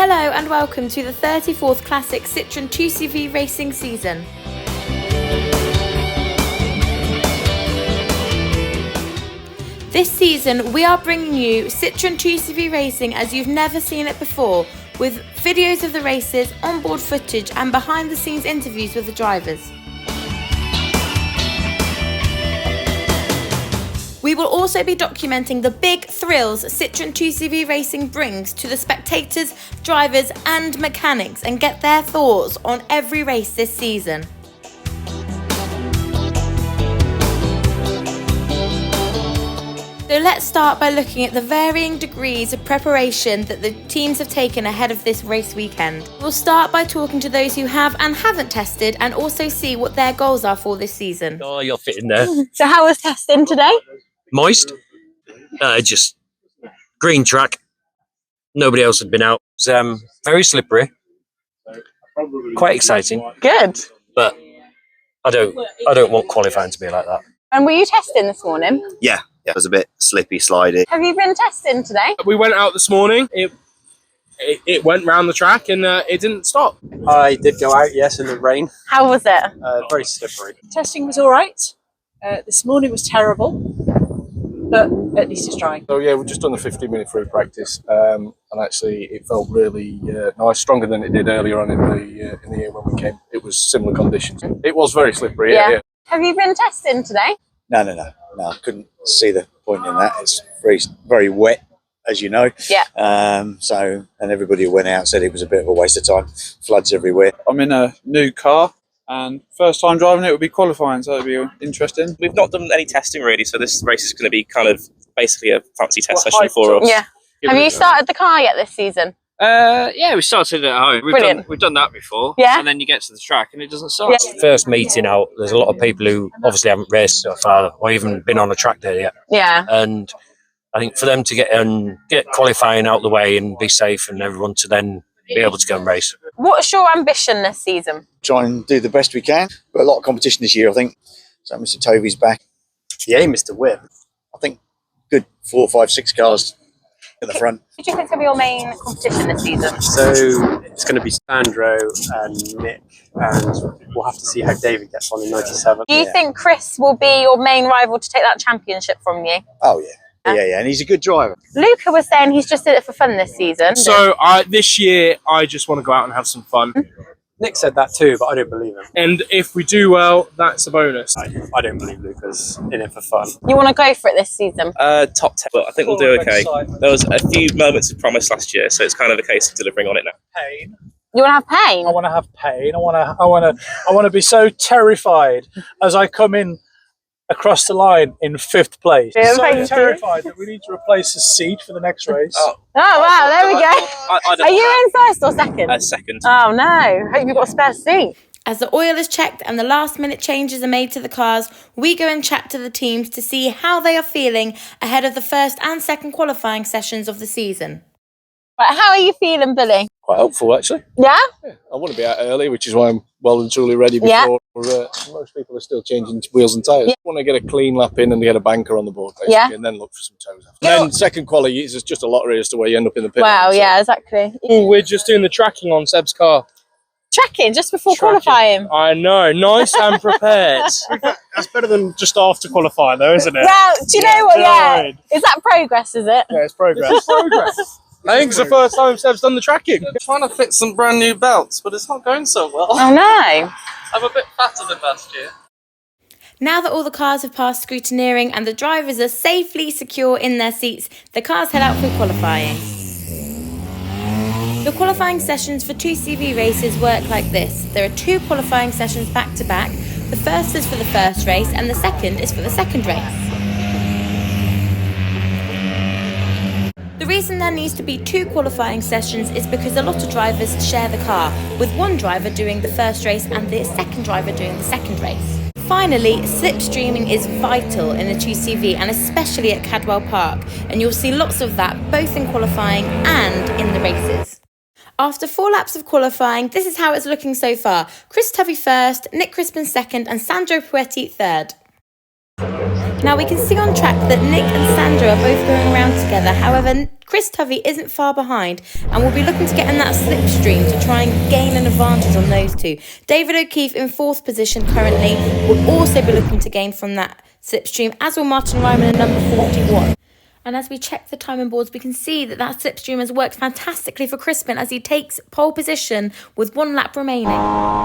Hello and welcome to the 34th Classic Citroen 2CV racing season. This season we are bringing you Citroen 2CV racing as you've never seen it before, with videos of the races, onboard footage and behind the scenes interviews with the drivers. We will also be documenting the big thrills Citroen 2CV racing brings to the spectators, drivers and mechanics and get their thoughts on every race this season. So let's start by looking at the varying degrees of preparation that the teams have taken ahead of this race weekend. We'll start by talking to those who have and haven't tested and also see what their goals are for this season. Oh, you're fitting there. So how was testing today? Moist. Just green track. Nobody else had been out. It was very slippery. Quite exciting. Good. But I don't want qualifying to be like that. And were you testing this morning? Yeah, it was a bit slippy, slidey. Have you been testing today? We went out this morning. It went round the track and it didn't stop. I did go out, yes, in the rain. How was it? Very slippery. Testing was all right. This morning was terrible, but at least it's drying. So yeah, we've just done the 15-minute free practice, and actually it felt really nice, stronger than it did earlier on in the year when we came. It was similar conditions. It was very slippery. Yeah. Have you been testing today? No, I couldn't see the point in that. It's very wet, as you know. Yeah. And everybody who went out said it was a bit of a waste of time. Floods everywhere. I'm in a new car, and first time driving it would be qualifying, so it'll be interesting. We've not done any testing really, so this race is going to be kind of basically a fancy test session for us. Yeah. Have you started the car yet this season? Yeah, we started at home. We've done that before. Yeah. And then you get to the track and it doesn't start. Yeah. First meeting out, there's a lot of people who obviously haven't raced so far or even been on a track there yet. Yeah. And I think for them to get qualifying out the way and be safe and everyone to then be able to go and race. What's your ambition this season? Try and do the best we can. But a lot of competition this year, I think. So Mr. Tovey's back. The aim is to win. I think good 4, 5, 6 cars at the front. Who do you think is going to be your main competition this season? So it's going to be Sandro and Nick, and we'll have to see how David gets on in 97. Do you think Chris will be your main rival to take that championship from you? Oh, yeah. Yeah, and he's a good driver. Luca was saying he's just did it for fun this season. So this year, I just want to go out and have some fun. Nick said that too, but I don't believe him. And if we do well, that's a bonus. I don't believe Luca's in it for fun. You want to go for it this season? Top 10, but I think we'll do okay. There was a few moments of promise last year, so it's kind of a case of delivering on it now. Pain. You want to have pain? I want to have pain. I want to be so terrified as I come in across the line in 5th place. Yeah, So terrified that we need to replace the seat for the next race. Oh wow, there we go. Are you in first or second? Second. Oh no, hope you've got a spare seat. As the oil is checked and the last minute changes are made to the cars, we go and chat to the teams to see how they are feeling ahead of the first and second qualifying sessions of the season. Right, how are you feeling, Billy? Quite helpful, actually. Yeah? I want to be out early, which is why I'm well and truly ready before. Most people are still changing wheels and tyres. I want to get a clean lap in and get a banker on the board, basically, and then look for some toes after. Then second quality is just a lottery as to where you end up in the pit. Wow, yeah, exactly. Ooh, we're just doing the tracking on Seb's car. Tracking just before qualifying. I know, nice and prepared. That's better than just after qualifying, though, isn't it? Well, do you know what? Yeah, is that progress? Is it? Yeah, it's progress. Progress. I think it's the first time Seb's done the tracking. I'm trying to fit some brand new belts, but it's not going so well. Oh no. I'm a bit fatter than last year. Now that all the cars have passed scrutineering and the drivers are safely secure in their seats, the cars head out for qualifying. The qualifying sessions for 2CV races work like this. There are 2 qualifying sessions back to back. The first is for the first race and the second is for the second race. The reason there needs to be 2 qualifying sessions is because a lot of drivers share the car, with one driver doing the first race and the second driver doing the second race. Finally, slipstreaming is vital in a 2CV and especially at Cadwell Park, and you'll see lots of that both in qualifying and in the races. After 4 laps of qualifying, this is how it's looking so far. Chris Tovey first, Nick Crispin second and Sandro Puetti third. Now we can see on track that Nick and Sandro are both going around together, however Chris Tovey isn't far behind and will be looking to get in that slipstream to try and gain an advantage on those two. David O'Keefe in 4th position currently will also be looking to gain from that slipstream, as will Martin Ryman in number 41. And as we check the timing boards, we can see that slipstream has worked fantastically for Crispin as he takes pole position with 1 lap remaining.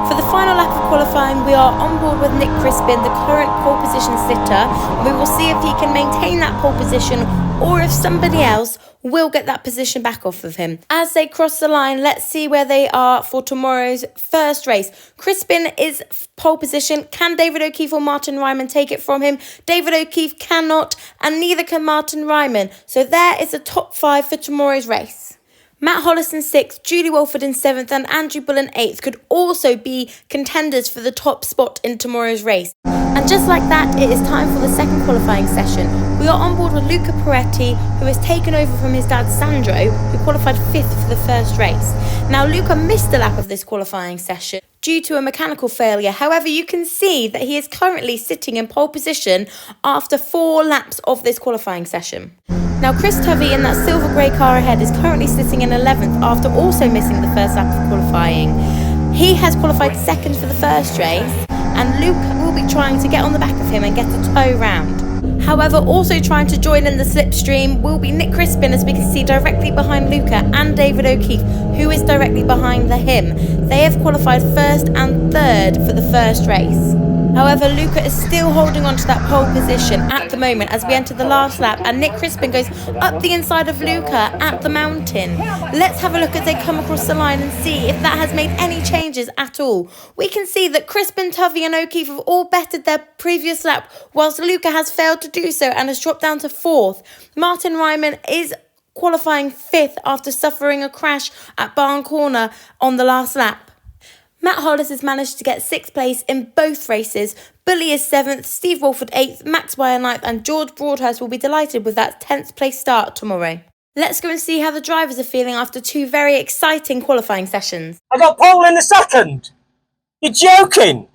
For the final lap of qualifying, we are on board with Nick Crispin, the current pole position sitter. And we will see if he can maintain that pole position or if somebody else will get that position back off of him. As they cross the line, let's see where they are for tomorrow's first race. Crispin is pole position. Can David O'Keefe or Martin Ryman take it from him? David O'Keefe cannot, and neither can Martin Ryman. So there is the top 5 for tomorrow's race. Matt Hollis in 6th, Julie Walford in 7th, and Andrew Bull in 8th could also be contenders for the top spot in tomorrow's race. And just like that, it is time for the second qualifying session. We are on board with Luca Peretti, who has taken over from his dad Sandro, who qualified 5th for the first race. Now, Luca missed a lap of this qualifying session due to a mechanical failure. However, you can see that he is currently sitting in pole position after 4 laps of this qualifying session. Now, Chris Tovey in that silver grey car ahead is currently sitting in 11th after also missing the first lap of qualifying. He has qualified 2nd for the first race, and Luke will be trying to get on the back of him and get a tow round. However, also trying to join in the slipstream will be Nick Crispin, as we can see directly behind Luca, and David O'Keefe, who is directly behind him. They have qualified 1st and 3rd for the first race. However, Luca is still holding on to that pole position at the moment as we enter the last lap, and Nick Crispin goes up the inside of Luca at the mountain. Let's have a look as they come across the line and see if that has made any changes at all. We can see that Crispin, Tovey and O'Keefe have all bettered their previous lap, whilst Luca has failed to do so and has dropped down to 4th. Martin Ryman is qualifying 5th after suffering a crash at Barn Corner on the last lap. Matt Hollis has managed to get 6th place in both races. Bully is 7th, Steve Walford 8th, Max Wire 9th, and George Broadhurst will be delighted with that 10th place start tomorrow. Let's go and see how the drivers are feeling after 2 very exciting qualifying sessions. I got pole in the second. You're joking.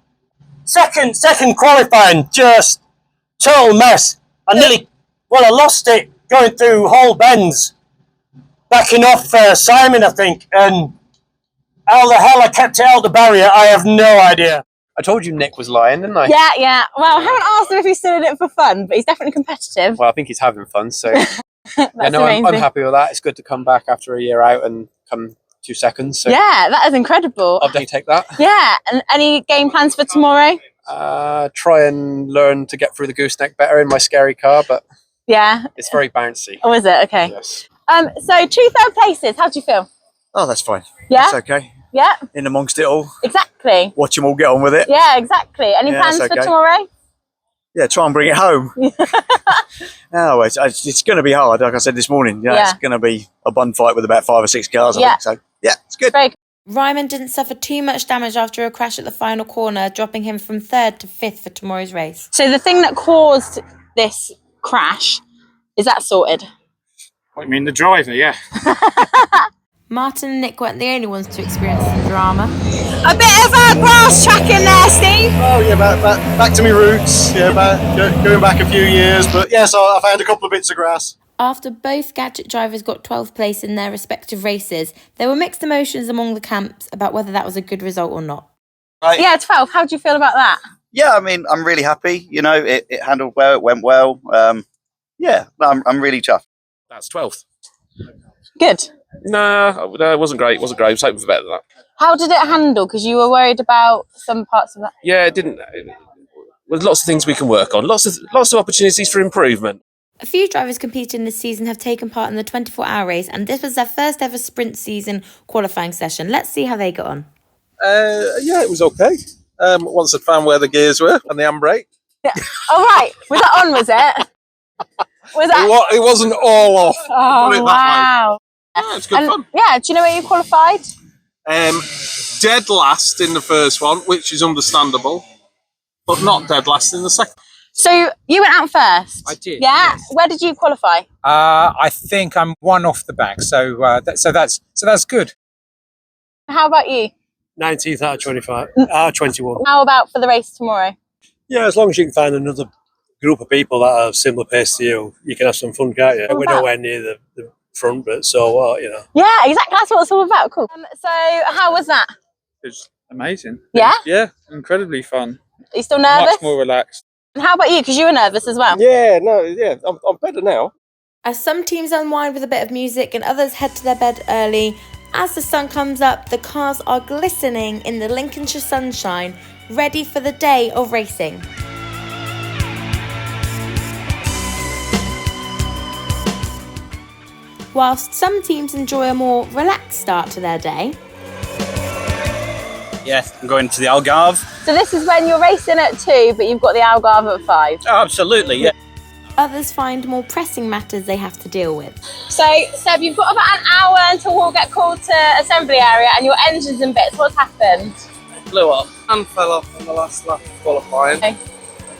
Second qualifying, just total mess. I lost it going through whole bends, backing off Simon, I think, and how the hell I kept it out the barrier, I have no idea. I told you Nick was lying, didn't I? Yeah. Well, I haven't asked him if he's still in it for fun, but he's definitely competitive. Well, I think he's having fun, so... That's amazing. I'm happy with that. It's good to come back after a year out and come 2 seconds. So Yeah, that is incredible. I'll definitely take that. Yeah, and any game plans for tomorrow? Try and learn to get through the gooseneck better in my scary car, but Yeah. it's very bouncy. Oh, is it? Okay. Yes. So 2 third places, how do you feel? Oh, that's fine. Yeah? It's okay. Yeah, In amongst it all, exactly. watch them all get on with it. Yeah, exactly. Any Yeah, plans that's for okay. tomorrow? Yeah, try and bring it home. Oh, it's going to be hard. Like I said this morning, it's going to be a bun fight with about 5 or 6 cars. I think so. Yeah, it's good. Very good. Ryman didn't suffer too much damage after a crash at the final corner, dropping him from 3rd to 5th for tomorrow's race. So the thing that caused this crash, is that sorted? What do you mean, the driver? Yeah. Martin and Nick weren't the only ones to experience some drama. A bit of a grass track in there, Steve. Oh yeah, back to my roots. Yeah, going back a few years, but yes, I found a couple of bits of grass. After both gadget drivers got 12th place in their respective races, there were mixed emotions among the camps about whether that was a good result or not. Right. Yeah, 12. How do you feel about that? Yeah, I mean, I'm really happy. You know, it handled well, it went well. I'm really chuffed. That's 12th. Good. No, it wasn't great. It wasn't great. I was hoping for better than that. How did it handle? Because you were worried about some parts of that. Yeah, it didn't. There's lots of things we can work on. Lots of opportunities for improvement. A few drivers competing this season have taken part in the 24-hour race, and this was their first ever sprint season qualifying session. Let's see how they got on. Yeah, it was okay. Once I'd found where the gears were and the handbrake. Yeah. Oh, right. Was that on, was it? Was that? It wasn't all off. Oh, Put it that wow. Yeah, it's good fun. Yeah, do you know where you qualified? Dead last in the first one, which is understandable, but not dead last in the second. So you went out first? I did. Yeah? Yes. Where did you qualify? I think I'm 1 off the back, so that's good. How about you? 19th out of 25, 21. How about for the race tomorrow? Yeah, as long as you can find another group of people that are similar pace to you, you can have some fun, can't you? What We're about? nowhere near the front, but so what, you know. Yeah, exactly. That's what it's all about. Cool. So, how was that? It was amazing. Yeah? Yeah, incredibly fun. Are you still nervous? Much more relaxed. And how about you? Because you were nervous as well. Yeah, no, yeah, I'm better now. As some teams unwind with a bit of music and others head to their bed early, as the sun comes up, the cars are glistening in the Lincolnshire sunshine, ready for the day of racing. Whilst some teams enjoy a more relaxed start to their day. Yeah, I'm going to the Algarve. So this is when you're racing at 2, but you've got the Algarve at 5. Oh, absolutely, yeah. Others find more pressing matters they have to deal with. So, Seb, you've got about an hour until we'll get called to assembly area and your engine's in bits. What's happened? Blew up and fell off on the last lap of qualifying. Okay.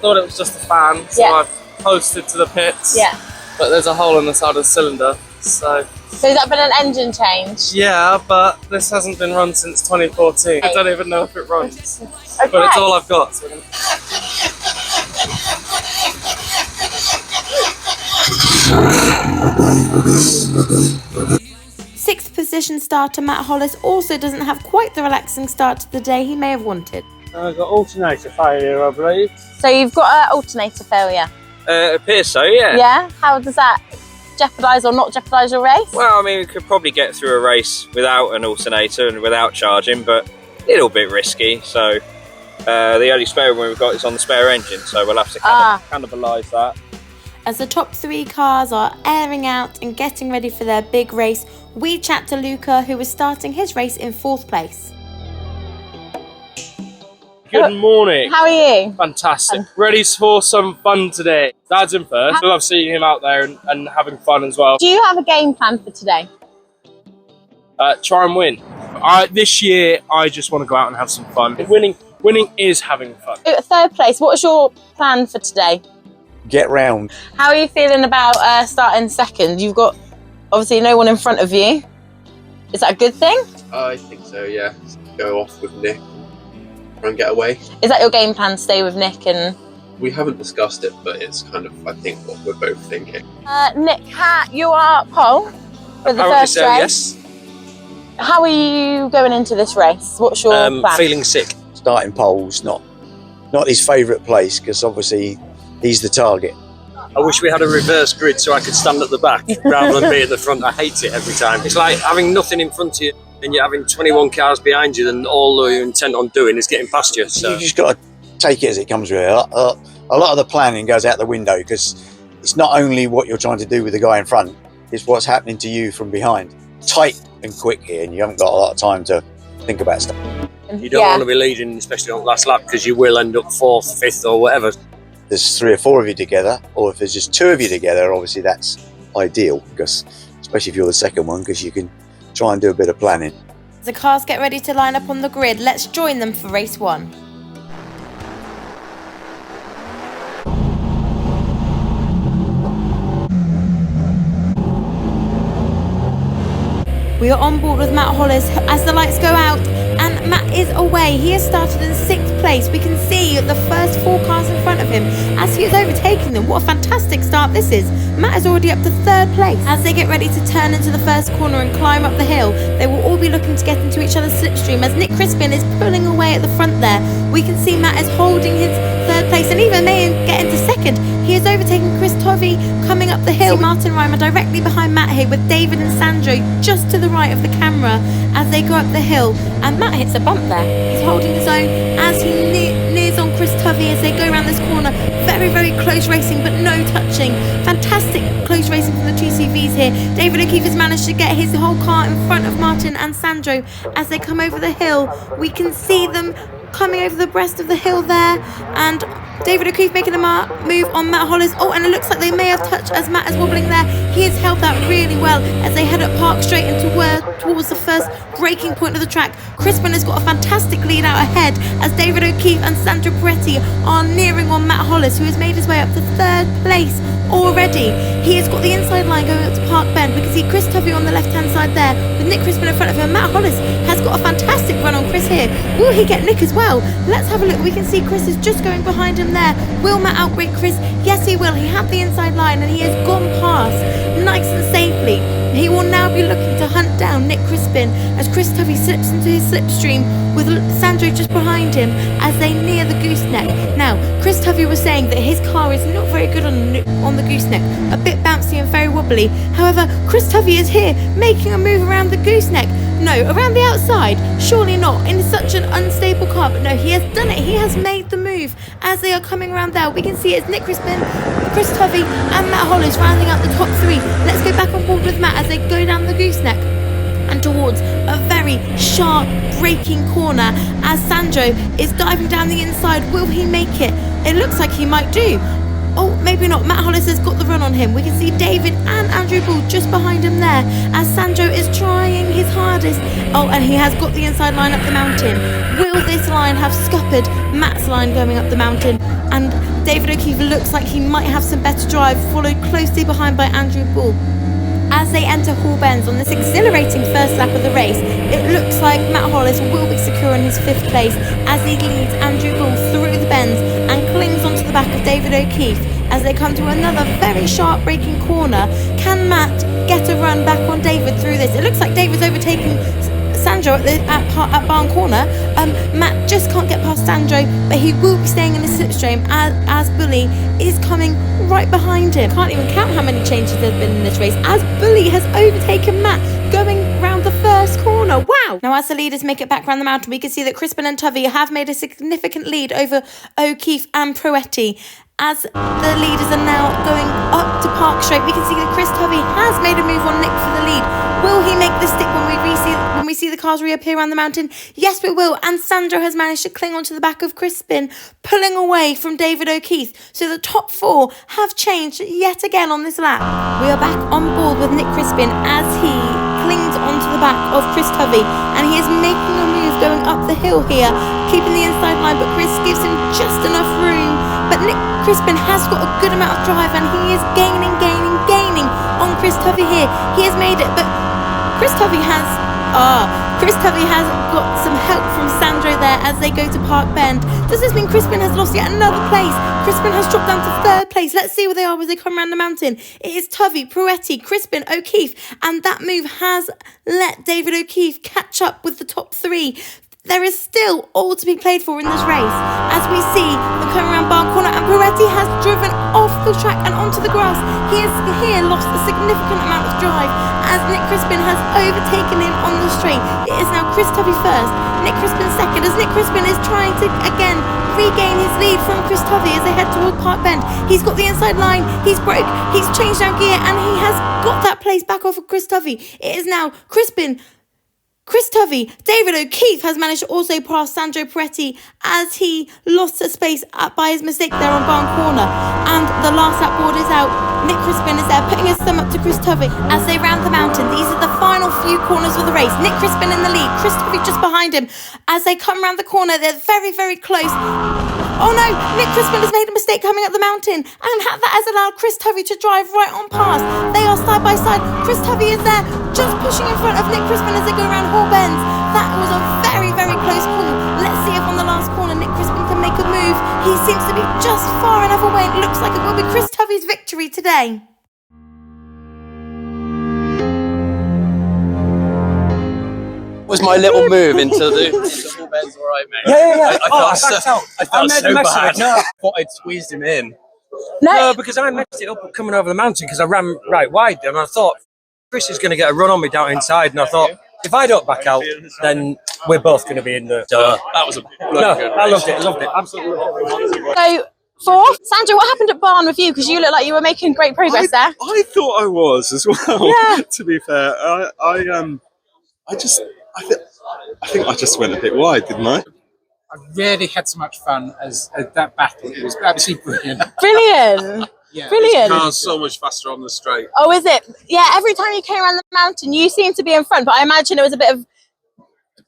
Thought it was just a fan, so I posted to the pits. Yeah. But there's a hole in the side of the cylinder, so... So has that been an engine change? Yeah, but this hasn't been run since 2014. I don't even know if it runs. Okay. But it's all I've got. So Sixth position starter Matt Hollis also doesn't have quite the relaxing start to the day he may have wanted. I've got alternator failure, I believe. So you've got an alternator failure? It appears so, yeah. Yeah? How does that jeopardise or not jeopardise your race? Well, I mean, we could probably get through a race without an alternator and without charging, but a little bit risky. So the only spare one we've got is on the spare engine, so we'll have to cannibalise that. As the top 3 cars are airing out and getting ready for their big race, we chat to Luca, who is starting his race in 4th place. Good morning. How are you? Fantastic. Ready for some fun today. Dad's in first. I love seeing him out there and having fun as well. Do you have a game plan for today? Try and win. This year, I just want to go out and have some fun. Winning is having fun. 3rd place, what's your plan for today? Get round. How are you feeling about starting 2nd? You've got obviously no one in front of you. Is that a good thing? I think so, yeah. Go off with Nick. Try and get away. Is that your game plan, to stay with Nick? And We haven't discussed it, but it's kind of, I think, what we're both thinking. Nick, you are pole for the Apparently first so, race. Yes. How are you going into this race? What's your plan? Feeling sick. Starting pole's not his favourite place because obviously he's the target. I wish we had a reverse grid so I could stand at the back rather than be at the front. I hate it every time. It's like having nothing in front of you and you're having 21 cars behind you and all you're intent on doing is getting past you. So You just got to take it as it comes, really. A lot of the planning goes out the window because it's not only what you're trying to do with the guy in front, it's what's happening to you from behind. Tight and quick here, and you haven't got a lot of time to think about stuff. you don't want to be leading, especially on the last lap, because you will end up 4th, 5th or whatever. There's 3 or 4 of you together, or if there's just 2 of you together, obviously that's ideal, because especially if you're the second one, because you can try and do a bit of planning. As the cars get ready to line up on the grid, let's join them for race 1. We are on board with Matt Hollis as the lights go out, and Matt is away. He has started in 6th place. We can see the first 4 cars in front of him as he is overtaking them. What a fantastic start this is. Matt is already up to 3rd place. As they get ready to turn into the first corner and climb up the hill, they will all be looking to get into each other's slipstream as Nick Crispin is pulling away at the front there. We can see Matt is holding his 3rd place and even may get into 2nd. He is overtaking Chris Tovey coming up the hill. Martin Reimer directly behind Matt here with David and Sandro just to the right of the camera as they go up the hill, and Matt hits a bump there. He's holding his own as he nears on Chris Tovey as they go around this corner. Very, very close racing, but no touching. Fantastic close racing from the 2 CVs here. David O'Keefe has managed to get his whole car in front of Martin and Sandro as they come over the hill. We can see them coming over the breast of the hill there, and David O'Keefe making a move on Matt Hollis. Oh, and it looks like they may have touched as Matt is wobbling there. He has held that really well as they head up Park Straight and towards the first braking point of the track. Crispin has got a fantastic lead out ahead as David O'Keefe and Sandro Peretti are nearing on Matt Hollis, who has made his way up to 3rd place already. He has got the inside line going up to Park Bend. We can see Chris Tovey on the left-hand side there with Nick Crispin in front of him. Matt Hollis has got a fantastic run on Chris here. Will he get Nick as well? Let's have a look. We can see Chris is just going behind him there. Will Matt outbrake Chris? Yes, he will. He had the inside line and he has gone past nice and safely. He will now be looking to hunt down Nick Crispin as Chris Tovey slips into his slipstream with Sandro just behind him as they near the gooseneck. Now, Chris Tovey was saying that his car is not very good on the gooseneck, a bit bouncy and very wobbly. However, Chris Tovey is here making a move around the gooseneck. No, around the outside, surely not, in such an unstable car, but no, he has done it. He has made the move as they are coming around there. We can see it's Nick Crispin, Chris Tovey and Matt Hollis rounding out the top three. Let's go back on board with Matt as they go down the gooseneck and towards a very sharp braking corner as Sandro is diving down the inside. Will he make it? It looks like he might do. Oh, maybe not. Matt Hollis has got the run on him. We can see David and Andrew Bull just behind him there as Sandro is trying his hardest. Oh, and he has got the inside line up the mountain. Will this line have scuppered Matt's line going up the mountain? And David O'Keefe looks like he might have some better drive, followed closely behind by Andrew Bull. As they enter Hall Bends on this exhilarating first lap of the race, it looks like Matt Hollis will be secure in his 5th place as he leads Andrew Bull through the bends and clings onto the back of David O'Keefe as they come to another very sharp braking corner. Can Matt get a run back on David through this? It looks like David's overtaking Sandro at Barn Corner. Matt just can't get past Sandro, but he will be staying in his slipstream as Bully is coming right behind him. Can't even count how many changes there's been in this race as Bully has overtaken Matt going round the first corner. Wow! Now as the leaders make it back round the mountain, we can see that Crispin and Tovey have made a significant lead over O'Keefe and Proetti. As the leaders are now going up to Park Straight, we can see that Chris Tovey has made a move on Nick for the lead. Will he make the stick when we see the cars reappear around the mountain? Yes, we will. And Sandro has managed to cling onto the back of Crispin, pulling away from David O'Keefe. So the top 4 have changed yet again on this lap. We are back on board with Nick Crispin as he clings onto the back of Chris Tovey, and he is making a move going up the hill here, keeping the inside line, but Chris gives him just enough room. But Nick Crispin has got a good amount of drive and he is gaining on Chris Tovey here. He has made it, but Chris Tovey has got some help from Sandro there as they go to Park Bend. Does this mean Crispin has lost yet another place? Crispin has dropped down to 3rd place. Let's see where they are as they come around the mountain. It is Tovey, Proetti, Crispin, O'Keefe, and that move has let David O'Keefe catch up with the top 3. There is still all to be played for in this race as we see them coming around Barn Corner, and Proetti has driven off the track and onto the grass. He has here lost a significant amount of drive as Nick Crispin has overtaken him on the straight. It is now Chris Tovey first, Nick Crispin second, as Nick Crispin is trying to again regain his lead from Chris Tovey as they head towards Park Bend. He's got the inside line, he's broke, he's changed down gear, and he has got that place back off of Chris Tovey. It is now Chris Tovey. David O'Keefe has managed to also pass Sandro Proetti as he lost a space by his mistake there on Barn Corner. And the last lap board is out. Nick Crispin is there putting his thumb up to Chris Tovey as they round the mountain. These are the final few corners of the race. Nick Crispin in the lead, Chris Tovey just behind him. As they come round the corner, they're very, very close. Oh no, Nick Crispin has made a mistake coming up the mountain, and that has allowed Chris Tovey to drive right on past. They are side by side. Chris Tovey is there, just pushing in front of Nick Crispin as they go around Hall Bends. That was a very, very close call. Let's see if on the last corner Nick Crispin can make a move. He seems to be just far enough away. It looks like it will be Chris Tovey's victory today. Was my little move into the Hall Bends all right, mate? Yeah. I felt so bad. No. I thought I'd squeezed him in. No, because I messed it up coming over the mountain because I ran right wide and I thought Chris is going to get a run on me down inside, and I thought if I don't back out, then we're both going to be in the. That was a bloody good race. I loved it, absolutely. So, Sandro, what happened at Barn with you? Because you look like you were making great progress there. I thought I was as well. Yeah. To be fair, I think I just went a bit wide, didn't I? I really had so much fun as that battle. It was absolutely brilliant. Brilliant. Yeah. Brilliant. The car's so much faster on the straight. Oh, is it? Yeah, every time you came around the mountain, you seemed to be in front, but I imagine it was a bit of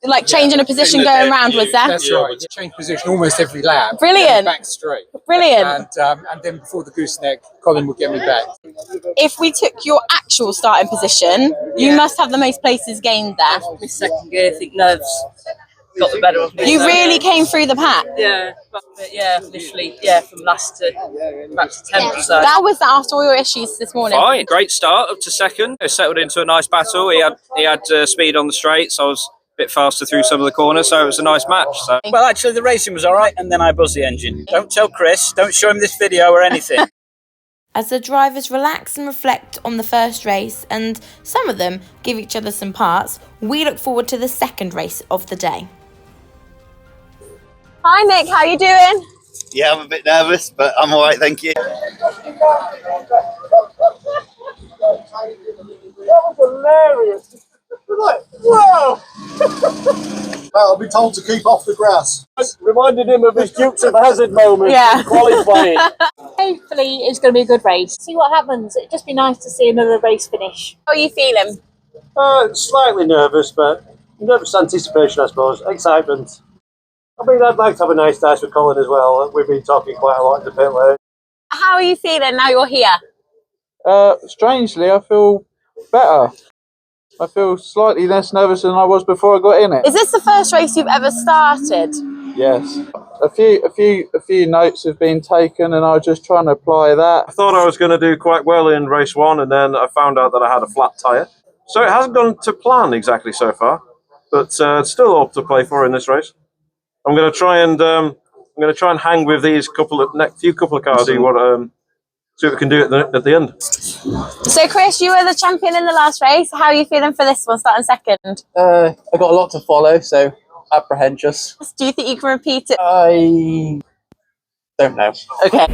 like changing a position going around, was there? That's right. You change position almost every lap. Brilliant. Back straight. Brilliant. And then before the gooseneck, Colin would get me back. If we took your actual starting position, you must have the most places gained there. My second gear, I think nerves got the better of me. You really came through the pack. Yeah, but yeah, literally, yeah, from last to back to 10th. So. How was that after all your issues this morning? Fine, great start up to second. It settled into a nice battle. He had speed on the straights. I was a bit faster through some of the corners, so it was a nice match. So. Well, actually, the racing was all right, and then I buzzed the engine. Don't tell Chris. Don't show him this video or anything. As the drivers relax and reflect on the first race, and some of them give each other some parts, we look forward to the second race of the day. Hi Nick, how you doing? Yeah, I'm a bit nervous, but I'm all right, thank you. That was hilarious. Like, whoa! I'll be told to keep off the grass. Reminded him of his Dukes of Hazzard moment in qualifying. Hopefully it's going to be a good race. See what happens. It'd just be nice to see another race finish. How are you feeling? Slightly nervous, but nervous anticipation, I suppose. Excitement. I mean, I'd like to have a nice dash with Colin as well. We've been talking quite a lot in the pit lane. How are you feeling now you're here? Strangely, I feel better. I feel slightly less nervous than I was before I got in it. Is this the first race you've ever started? Yes. A few notes have been taken, and I was just trying to apply that. I thought I was going to do quite well in race 1, and then I found out that I had a flat tyre. So it hasn't gone to plan exactly so far, but still up to play for in this race. I'm going to try and hang with these few couple of cars. See what we can do at the end. So Chris, you were the champion in the last race. How are you feeling for this one, starting second? I got a lot to follow, so apprehensive. Do you think you can repeat it? I don't know. Okay.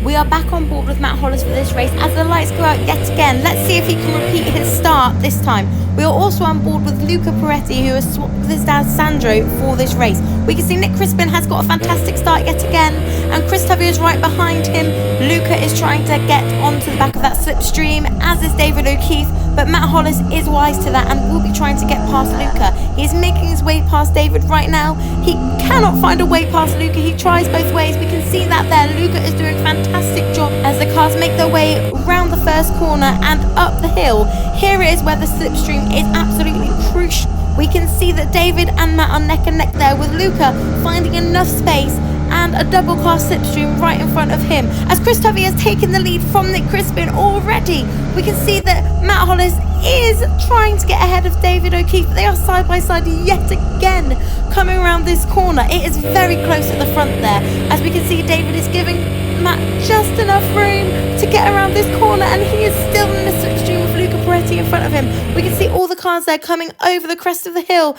We are back on board with Matt Hollis for this race as the lights go out yet again. Let's see if he can repeat his start this time. We are also on board with Luca Peretti, who has swapped with his dad Sandro for this race. We can see Nick Crispin has got a fantastic start yet again, and Chris Tuvey is right behind him. Luca is trying to get onto the back of that slipstream, as is David O'Keefe, but Matt Hollis is wise to that and will be trying to get past Luca. He is making his way past David right now. He cannot find a way past Luca. He tries both ways. We can see that there. Luca is doing a fantastic job as the cars make their way round the first corner and up the hill. Here it is where the slipstream is absolutely crucial. We can see that David and Matt are neck and neck there, with Luca finding enough space and a double car slipstream right in front of him. As Chris Tuvey has taken the lead from Nick Crispin already, we can see that Matt Hollis is trying to get ahead of David O'Keefe. They are side by side yet again coming around this corner. It is very close at the front there, as we can see David is giving Matt just enough room to get around this corner, and he is still in the slipstream with Luca Peretti in front of him. We can see all the cars there coming over the crest of the hill.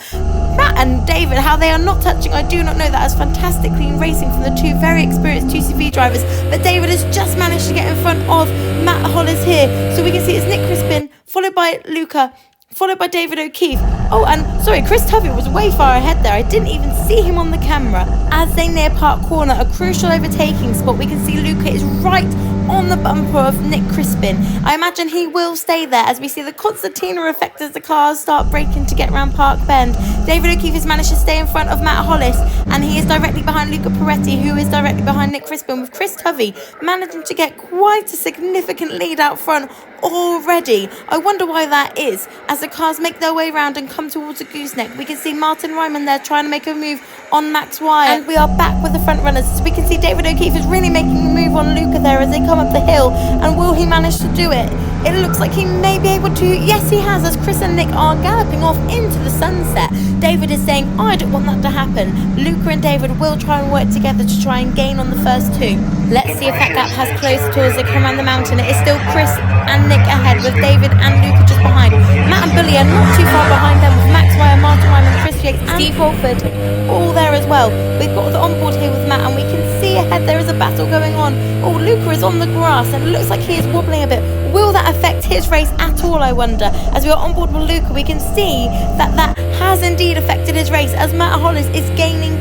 Matt and David, how they are not touching, I do not know. That is fantastic clean racing from the two very experienced 2CV drivers, but David has just managed to get in front of Matt Hollis here. So we can see it's Nick Crispin, followed by Luca, followed by David O'Keefe. Oh, and sorry, Chris Tuvey was way far ahead there. I didn't even see him on the camera. As they near Park Corner, a crucial overtaking spot, we can see Luca is right on the bumper of Nick Crispin. I imagine he will stay there as we see the concertina effect as the cars start braking to get around Park Bend. David O'Keefe has managed to stay in front of Matt Hollis, and he is directly behind Luca Peretti, who is directly behind Nick Crispin, with Chris Tuvey managing to get quite a significant lead out front already. I wonder why that is. As the cars make their way round and come towards the gooseneck, we can see Martin Ryman there trying to make a move on Max Wire, and we are back with the front runners. So we can see David O'Keefe is really making a move on Luca there as they come up the hill, and will he manage to do it? It looks like he may be able to. Yes, he has, as Chris and Nick are galloping off into the sunset. David is saying, I don't want that to happen. Luca and David will try and work together to try and gain on the first two. Let's see if that gap has closed at all as they come around the mountain. It is still Chris and Nick ahead, with David and Luca just behind. Matt and Billy are not too far behind them, with Max Wire, Martin Ryman, Chris Yates and Steve Walford all there as well. We've got the onboard here with Matt, and we can see ahead there is a battle going on. Oh, Luca is on the grass and it looks like he is wobbling a bit. Will that affect his race at all, I wonder? As we are on board with Luca, we can see that has indeed affected his race, as Matt Hollis is gaining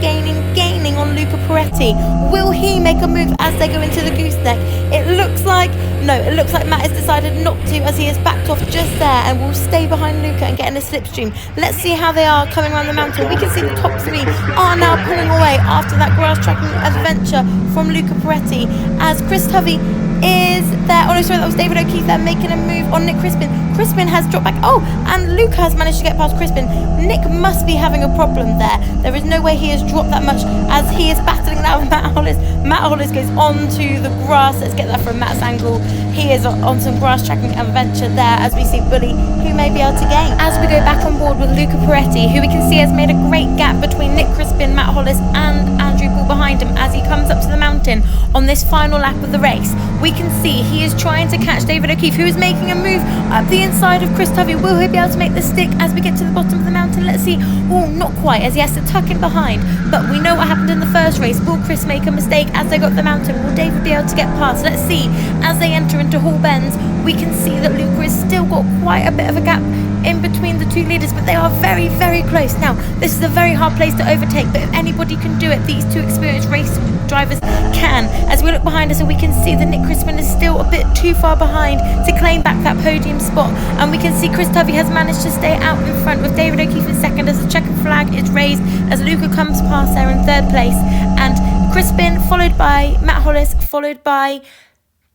on Luca Peretti. Will he make a move as they go into the gooseneck? It looks like Matt has decided not to, as he has backed off just there and will stay behind Luca and get in a slipstream. Let's see how they are coming around the mountain. We can see the top three are now pulling away after that grass tracking adventure from Luca Peretti, as Chris Tuvey is there. Oh no, sorry, that was David O'Keefe Keith there making a move on Nick Crispin. Crispin has dropped back. Oh, and Luca has managed to get past Crispin. Nick must be having a problem there. There is no way he has dropped that much as he is battling now with Matt Hollis. Matt Hollis goes onto the grass. Let's get that from Matt's angle. He is on some grass tracking adventure there as we see Bully, who may be able to gain. As we go back on board with Luca Peretti, who we can see has made a great gap between Nick Crispin, Matt Hollis and Andrew Bull behind him as he comes up to the mountain on this final lap of the race. We can see he is trying to catch David O'Keefe, who is making a move up the inside of Chris Tovey. Will he be able to make the stick as we get to the bottom of the mountain? Let's see. Oh, not quite, as he has to tuck in behind. But we know what happened in the first race. Will Chris make a mistake as they go up the mountain? Will David be able to get past? Let's see. As they enter into Hall Bends, we can see that Luca has still got quite a bit of a gap in between the two leaders, but they are very, very close. Now, this is a very hard place to overtake, but if anybody can do it, these two experienced race drivers can. As we look behind us, and we can see that Nick Crispin is still a bit too far behind to claim back that podium spot, and we can see Chris Tovey has managed to stay out in front with David O'Keefe in second as the checkered flag is raised as Luca comes past there in third place, and Crispin followed by Matt Hollis, followed by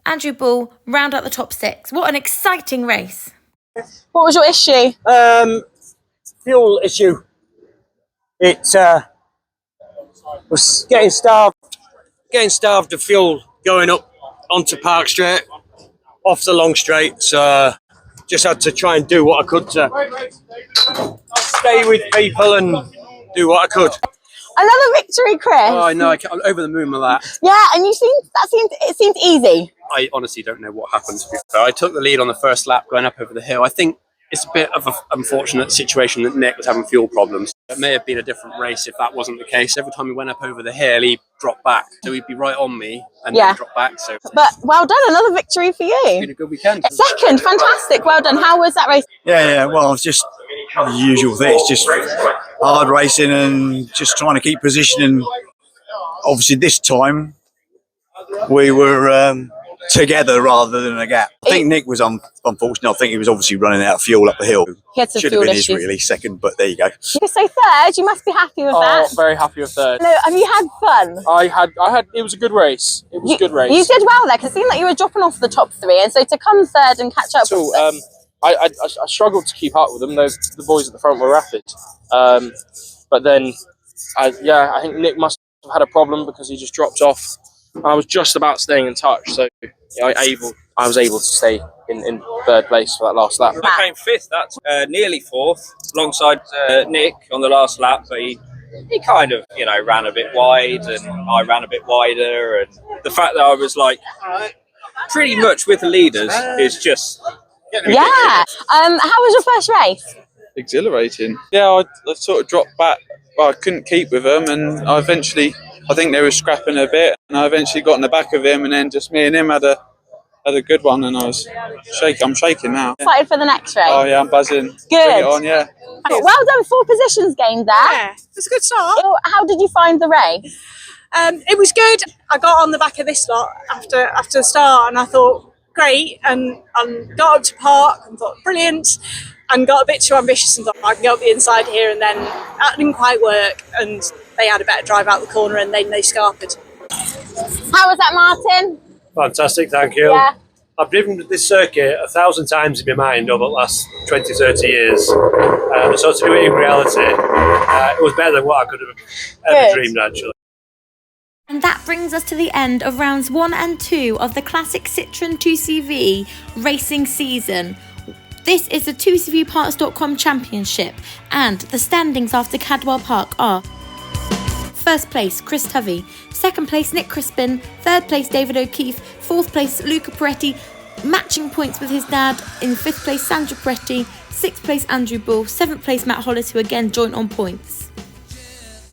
Andrew Bull, round out the top six. What an exciting race. What was your issue? Fuel issue. It was getting starved of fuel going up onto Park Straight, off the long straight. So just had to try and do what I could to stay with people and do what I could. Another victory, Chris. Oh, I know. I'm over the moon with that. Yeah, and it seemed easy. I honestly don't know what happened. I took the lead on the first lap going up over the hill. I think it's a bit of an unfortunate situation that Nick was having fuel problems. It may have been a different race if that wasn't the case. Every time he went up over the hill, he dropped back. So he'd be right on me and then drop back. So, but well done, another victory for you. It's been a good weekend. Second, fantastic. Well done. How was that race? Yeah. Well, it's just the usual thing. It's just hard racing and just trying to keep positioning. Obviously, this time we were together rather than a gap. I think Nick was unfortunate. I think he was obviously running out of fuel up the hill. He had some Should fuel have been issues. his really second, but there you go. So third, you must be happy with that. Oh, very happy with third. No, have you had fun? I had. It was a good race. It was a good race. You did well there, because it seemed like you were dropping off the top three, and so to come third and catch up. So, I struggled to keep up with them. The boys at the front were rapid, but then, I think Nick must have had a problem because he just dropped off. I was just about staying in touch, so I was able to stay in third place for that last lap. I came fifth. That's nearly fourth, alongside Nick on the last lap, but he kind of ran a bit wide, and I ran a bit wider, and the fact that I was like pretty much with the leaders is just yeah. How was your first race? Exhilarating. Yeah, I sort of dropped back. Well, I couldn't keep with them, and I think they were scrapping a bit, and I eventually got in the back of him, and then just me and him had a good one, and I was shaking. I'm shaking now. Excited for the next race? Oh yeah, I'm buzzing. Good. Bring it on, yeah. Well done, 4 positions gained there. Yeah, it was a good start. How did you find the race? It was good. I got on the back of this lot after the start, and I thought great, and got up to Park and thought brilliant, and got a bit too ambitious and thought I can go up the inside here, and then that didn't quite work, and they had a better drive out the corner, and then they scarpered. How was that, Martin? Fantastic, thank you. Yeah. I've driven this circuit 1,000 times in my mind over the last 20, 30 years. So to do it in reality, it was better than what I could have ever dreamed, actually. And that brings us to the end of rounds 1 and 2 of the classic Citroen 2CV racing season. This is the 2CVparts.com Championship, and the standings after Cadwell Park are: first place, Chris Tovey; second place, Nick Crispin; third place, David O'Keefe; fourth place, Luca Peretti, matching points with his dad; in fifth place, Sandra Peretti; sixth place, Andrew Bull; seventh place, Matt Hollis, who again joined on points.